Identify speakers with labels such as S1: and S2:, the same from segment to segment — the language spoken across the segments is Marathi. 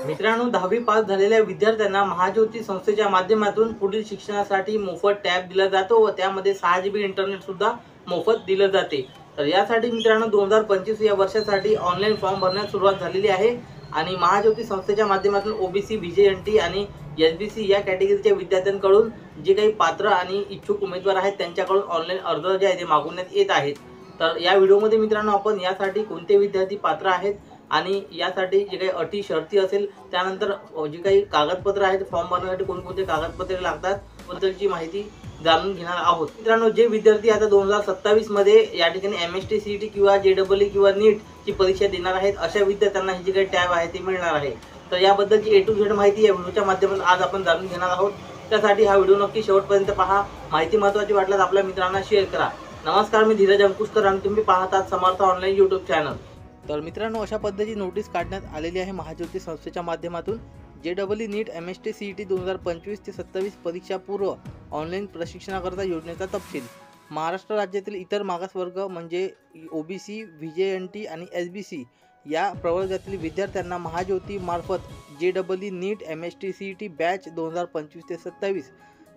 S1: मित्रांनो, 10वी पास झालेल्या विद्यार्थ्यांना महाज्योती संस्थेच्या माध्यमातून पुढील शिक्षणासाठी मोफत टॅब दिला जातो व त्यामध्ये 6 GB इंटरनेट सुद्धा मोफत दिले जाते। तर यासाठी मित्रांनो 2025 या वर्षासाठी ऑनलाईन फॉर्म भरण्यास सुरुवात झालेली आहे आणि महाज्योती संस्थेच्या माध्यमातून ओबीसी, व्हीजेएनटी आणि एसबीसी या कॅटेगरीच्या विद्यार्थ्यांकडून जे काही पात्र आणि इच्छुक उमेदवार आहेत त्यांच्याकडून ऑनलाईन अर्ज जे आहे ते मागवण्यात येत आहेत। तर या व्हिडिओमध्ये मित्रांनो आपण यासाठी कोणते विद्यार्थी पात्र आहेत आणि यासाठी जे काही अटी शर्ती असेल, त्यानंतर जे काही कागदपत्र आहेत फॉर्म भरण्यासाठी कोणकोणते कागदपत्रे लागतात बद्दलची माहिती जाणून घेणार आहोत। मित्रांनो, जे विद्यार्थी आता 2027 मध्ये या ठिकाणी एमएसटी, सीईटी किंवा जेईई किंवा नीट ची परीक्षा देणार आहेत अशा विद्यार्थ्यांना ही जी काही टॅब आहे ती मिळणार आहे। तर याबद्दलची ए टू झेड माहिती या व्हिडिओच्या माध्यमातून आज आपण जाणून घेणार आहोत। त्यासाठी हा व्हिडिओ नक्की शेवटपर्यंत पहा। माहिती महत्त्वाची वाटल्यास आपल्या मित्रांना शेअर करा। नमस्कार, मी धीरज अंकुशकर आणि तुम्ही पाहतात समर्थ ऑनलाईन यूट्यूब चॅनल। तर मित्रांनो, अशा पद्धतीची नोटीस काढण्यात आलेली आहे महाज्योती संस्थेच्या माध्यमातून। जेईई, नीट, एमएसटी, सीईटी 2025 ते 27 परीक्षा पूर्व ऑनलाईन प्रशिक्षणाकरता योजनेचा तपशील। महाराष्ट्र राज्यातील इतर मागासवर्ग म्हणजे ओबीसी, व्हीजेएनटी आणि एसबीसी या प्रवर्गातील विद्यार्थ्यांना महाज्योती मार्फत जेईई, नीट, एमएसटी, सीईटी बॅच 2025 ते 27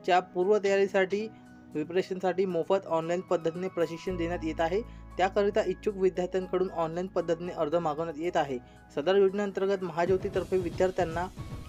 S1: च्या पूर्वतयारीसाठी प्रिपरेशनसाठी मोफत ऑनलाईन पद्धतीने प्रशिक्षण देण्यात येत आहे। त्याकरिता इच्छुक विद्यार्थ्यांकडून ऑनलाईन पद्धतीने अर्ज मागवण्यात येत आहे। सदर योजनेअंतर्गत महाज्योतीतर्फे विद्यार्थ्यांना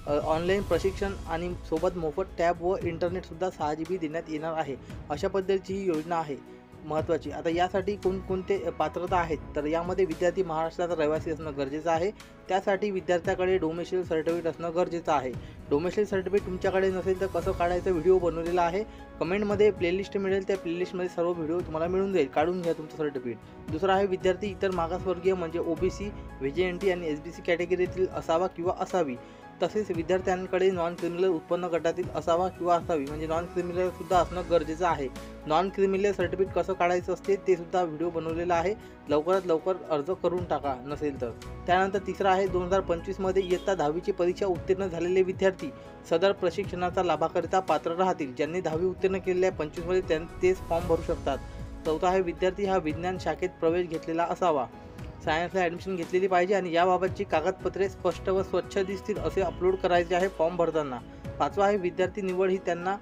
S1: ऑनलाईन प्रशिक्षण आणि सोबत मोफत टॅब व इंटरनेट सुद्धा 6 GB देण्यात येणार आहे। अशा पद्धतीची ही योजना आहे महत्त्वाची। आता यासाठी कोणकोणते पात्रता आहेत, तर यामध्ये विद्यार्थी महाराष्ट्राचा रहिवासी असणं गरजेचं आहे। त्यासाठी विद्यार्थ्याकडे डोमेस्टिक सर्टिफिकेट असणं गरजेचं आहे। डोमेस्टिक सर्टिफिकेट तुमच्याकडे नसेल तर कसं काढायचं व्हिडिओ बनवलेला आहे। कमेंटमध्ये प्लेलिस्ट मिळेल, त्या प्लेलिस्टमध्ये सर्व व्हिडिओ तुम्हाला मिळून जाईल, काढून घ्या तुमचं सर्टिफिकेट। दुसरा आहे विद्यार्थी इतर मागासवर्गीय म्हणजे ओबीसी, व्हीजेएनटी आणि एसबीसी कॅटेगरीतील असावा किंवा असावी। तसेच विद्यार्थ्यांकडे नॉन क्रिमिनल उत्पन्न गटातील असावा किंवा असावी, म्हणजे नॉन क्रिमिनल सुद्धा असणं गरजेचं आहे। नॉन क्रिमिनल सर्टिफिकेट कसं काढायचं असते ते सुद्धा व्हिडिओ बनवलेला आहे, लवकरात लवकर अर्ज करून टाका नसेल तर। त्यानंतर तिसरा आहे 2025 मध्ये इयत्ता 10वीची परीक्षा उत्तीर्ण झालेले विद्यार्थी सदर प्रशिक्षणाचा लाभाकरिता पात्र राहतील। ज्यांनी 10वी उत्तीर्ण केलेले आहे 25 मध्ये तेच फॉर्म भरू शकतात। चौथा आहे विद्यार्थी हा विज्ञान शाखेत प्रवेश घेतलेला असावा, सायन्सला ॲडमिशन घेतलेली पाहिजे आणि याबाबतची कागदपत्रे स्पष्ट व स्वच्छ दिसतील असे अपलोड करायचे आहे फॉर्म भरताना। पाचवा आहे विद्यार्थी निवड ही त्यांना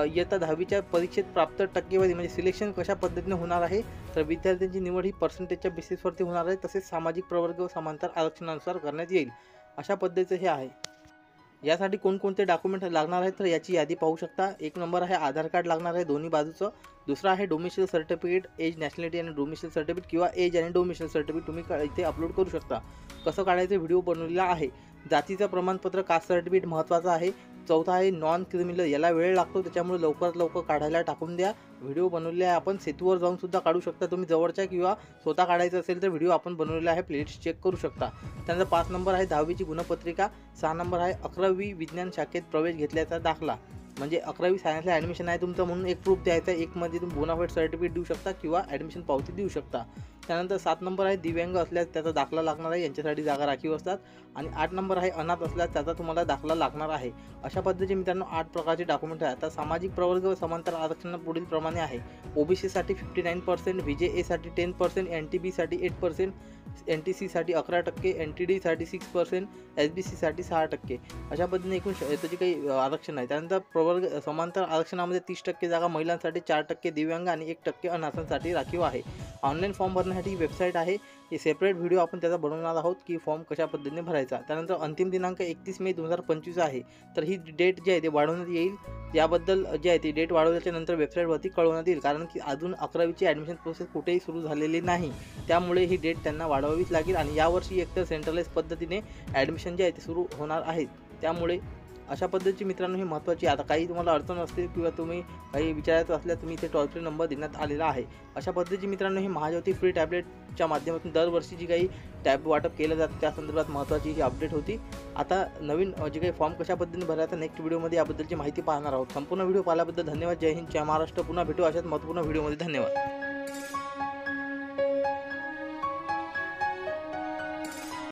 S1: इयत्ता 10वीच्या परीक्षेत प्राप्त टक्केवारी म्हणजे सिलेक्शन कशा पद्धतीने होणार आहे, तर विद्यार्थ्यांची निवड ही पर्सेंटेजच्या बेसिसवरती होणार आहे। तसेच सामाजिक प्रवर्ग व समांतर आरक्षणानुसार करण्यात येईल, अशा पद्धतीचं हे आहे। यासाठी कोणकोणते डॉक्युमेंट लागणार आहेत तर याची यादी पाहू शकता। एक नंबर आहे आधार कार्ड लागणार आहे दोन्ही बाजूचं। दुसरा आहे डोमिसाइल सर्टिफिकेट, एज, नॅशनॅलिटी आणि डोमिसाइल सर्टिफिकेट किंवा एज आणि डोमिसाइल सर्टिफिकेट तुम्ही इथे अपलोड करू शकता। कसं काढायचं व्हिडिओ बनवलेला आहे। जातीचं प्रमाणपत्र, कास्ट सर्टिफिकेट महत्त्वाचं आहे। चौथा आहे नॉन क्रिमिनल, याला वेळ लागतो त्याच्यामुळे लवकरात लवकर काढायला टाकून द्या। व्हिडिओ बनवलेला आहे, आपण सेतूवर जाऊन सुद्धा काढू शकता तुम्ही जवळच्या, किंवा स्वतः काढायचं असेल तर व्हिडिओ आपण बनवलेला आहे, प्लेलिस्ट चेक करू शकता। त्यानंतर 5 नंबर आहे 10वीची गुणपत्रिका। 6 नंबर आहे 11वी विज्ञान शाखेत प्रवेश घेतल्याचा दाखला, म्हणजे 11वी सायन्सला ॲडमिशन आहे तुमचं म्हणून एक प्रूफ द्यायचा आहे। एक मध्ये तुम्ही बोनाफाईड सर्टिफिकेट देऊ शकता किंवा ॲडमिशन पावती देऊ शकता। त्यानंतर 7 नंबर आहे दिव्यांग असल्यास त्याचा दाखला लागणार आहे, यांच्यासाठी जागा राखीव असतात। आणि 8 नंबर आहे अनाथ असल्यास त्याचा तुम्हाला दाखला लागणार आहे। अशा पद्धतीचे मित्रांनो 8 प्रकारचे डॉक्युमेंट आहेत। आता सामाजिक प्रवर्ग व समांतर आरक्षण पुढील प्रमाणे आहे। ओबीसीसाठी 59%, व्हीजेएसाठी 10%, एनटीबीसाठी 8%, एनटीसीसाठी 11%, एनटीडीसाठी 6%, एसबीसीसाठी 6%, अशा पद्धतीने एकूण त्याची काही आरक्षण आहे। त्यानंतर प्रवर्ग समांतर आरक्षणामध्ये 30% जागा महिलांसाठी, 4% दिव्यांग आणि 1% अनाथांसाठी राखीव आहे। ऑनलाईन फॉर्म भरण्यासाठी वेबसाईट आहे, हे सेपरेट व्हिडिओ आपण त्याचा बनवणार आहोत की फॉर्म कशा पद्धतीने भरायचा। त्यानंतर अंतिम दिनांक 31 मे 2025 आहे, तर ही डेट जी आहे ते वाढवण्यात येईल। याबद्दल जे आहे ती डेट वाढवल्याच्या नंतर वेबसाईटवरती कळवण्यात येईल, कारण की अजून 11वीची ॲडमिशन प्रोसेस कुठेही सुरू झालेली नाही, त्यामुळे ही डेट त्यांना वाढवावीच लागेल। आणि यावर्षी एकतर सेंट्रलाइज पद्धतीने ॲडमिशन जे आहे ते सुरू होणार आहेत, त्यामुळे अशा पद्धतीची मित्रांनो ही महत्त्वाची। आता काही तुम्हाला अडचण असतील किंवा तुम्ही काही विचारायचं असल्यास तुम्ही इथे टोल फ्री नंबर देण्यात आलेला आहे। अशा पद्धतीची मित्रांनो ही महाज्योती फ्री टॅबलेटच्या माध्यमातून दरवर्षी जी काही टॅब वाटप केलं जातं त्या संदर्भात महत्त्वाची ही अपडेट होती। आता नवीन जे काही फॉर्म कशा पद्धतीने भरायचा नेक्स्ट व्हिडिओमध्ये याबद्दलची माहिती पाहणार आहोत। संपूर्ण व्हिडिओ पाहिल्याबद्दल धन्यवाद। जय हिंद, जय महाराष्ट्र। पुन्हा भेटू अशाच महत्त्वपूर्ण व्हिडिओमध्ये। धन्यवाद।